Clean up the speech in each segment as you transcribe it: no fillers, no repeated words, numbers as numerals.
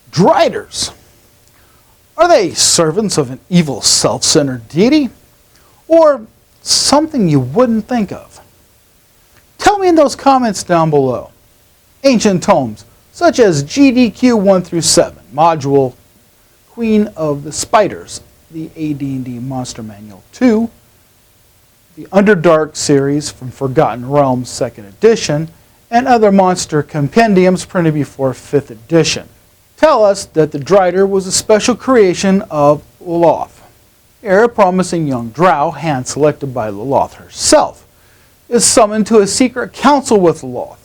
Driders. Are they servants of an evil self-centered deity? Or something you wouldn't think of? Tell me in those comments down below. Ancient tomes such as GDQ 1 through 7, Module Queen of the Spiders, the AD&D Monster Manual 2, the Underdark series from Forgotten Realms 2nd edition, and other monster compendiums printed before 5th edition tell us that the Drider was a special creation of Lolth. Here, a promising young drow, hand-selected by Lolth herself, is summoned to a secret council with Lolth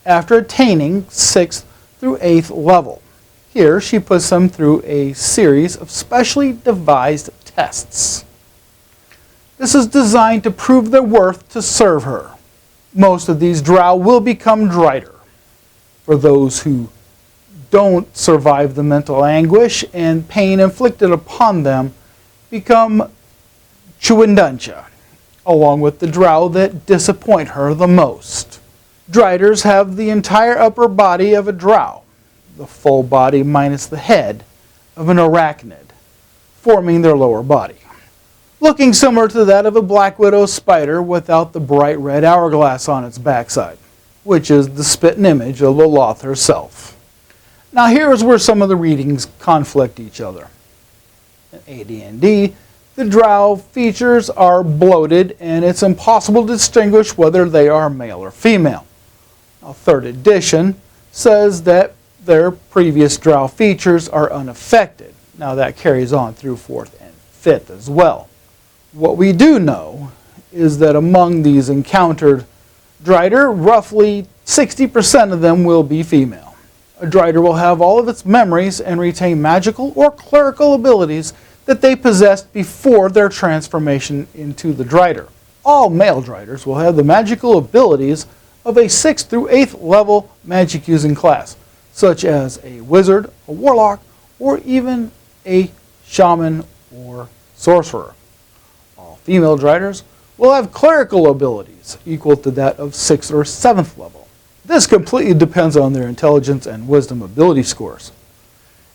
after attaining 6th through 8th level. Here, she puts them through a series of specially devised tests. This is designed to prove their worth to serve her. Most of these drow will become Drider. For those who don't survive the mental anguish and pain inflicted upon them, become Chuinduncha, along with the drow that disappoint her the most. Driders have the entire upper body of a drow, the full body minus the head of an arachnid, forming their lower body, looking similar to that of a Black Widow spider without the bright red hourglass on its backside, which is the spitting image of Lolth herself. Now here's where some of the readings conflict each other. In AD&D, the drow features are bloated and it's impossible to distinguish whether they are male or female. Now 3rd edition says that their previous drow features are unaffected. Now that carries on through 4th and 5th as well. What we do know is that among these encountered Drider, roughly 60% of them will be female. A Drider will have all of its memories and retain magical or clerical abilities that they possessed before their transformation into the Drider. All male Driders will have the magical abilities of a 6th through 8th level magic using class, such as a wizard, a warlock, or even a shaman or sorcerer. All female Driders will have clerical abilities equal to that of 6th or 7th level. This completely depends on their intelligence and wisdom ability scores,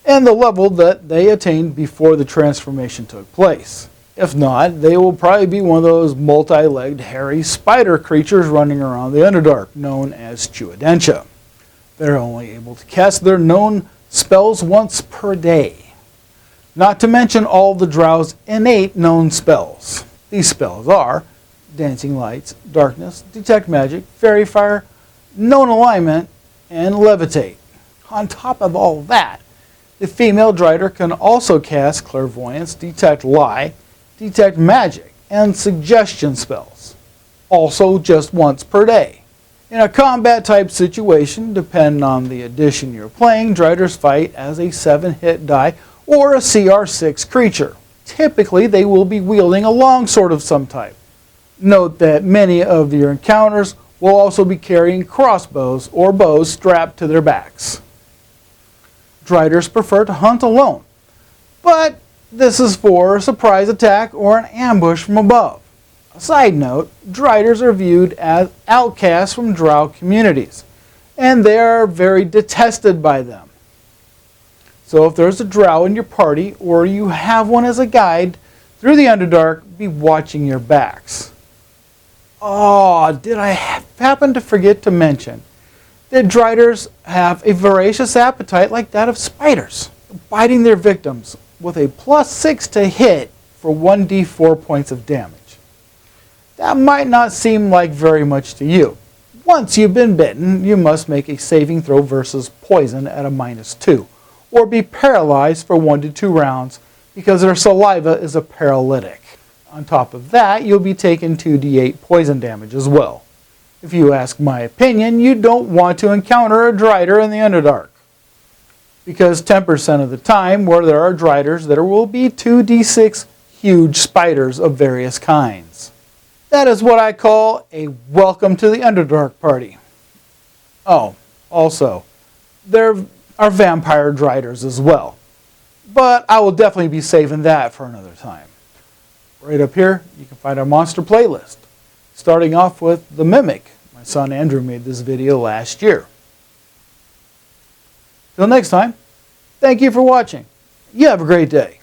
and the level that they attained before the transformation took place. If not, they will probably be one of those multi-legged hairy spider creatures running around the Underdark, known as Chuinduncha. They're only able to cast their known spells once per day, not to mention all the Drow's innate known spells. These spells are Dancing Lights, Darkness, Detect Magic, Fairy Fire, Known Alignment, and Levitate. On top of all that, the female Drider can also cast Clairvoyance, Detect Lie, Detect Magic, and Suggestion spells, also just once per day. In a combat type situation, depending on the edition you're playing, Driders fight as a 7-hit die or a CR6 creature. Typically, they will be wielding a longsword of some type. Note that many of your encounters will also be carrying crossbows or bows strapped to their backs. Driders prefer to hunt alone, but this is for a surprise attack or an ambush from above. A side note, Driders are viewed as outcasts from drow communities, and they are very detested by them. So if there's a drow in your party, or you have one as a guide through the Underdark, be watching your backs. Oh, did I happen to forget to mention that Driders have a voracious appetite like that of spiders, biting their victims with a +6 to hit for 1d4 points of damage. That might not seem like very much to you. Once you've been bitten, you must make a saving throw versus poison at a -2, or be paralyzed for 1 to 2 rounds because their saliva is a paralytic. On top of that, you'll be taking 2d8 poison damage as well. If you ask my opinion, you don't want to encounter a Drider in the Underdark, because 10% of the time where there are Driders, there will be 2d6 huge spiders of various kinds. That is what I call a welcome to the Underdark party. Oh, also, there are vampire Driders as well, but I will definitely be saving that for another time. Right up here, you can find our monster playlist, starting off with The Mimic. My son Andrew made this video last year. Till next time, Thank you for watching. You have a great day.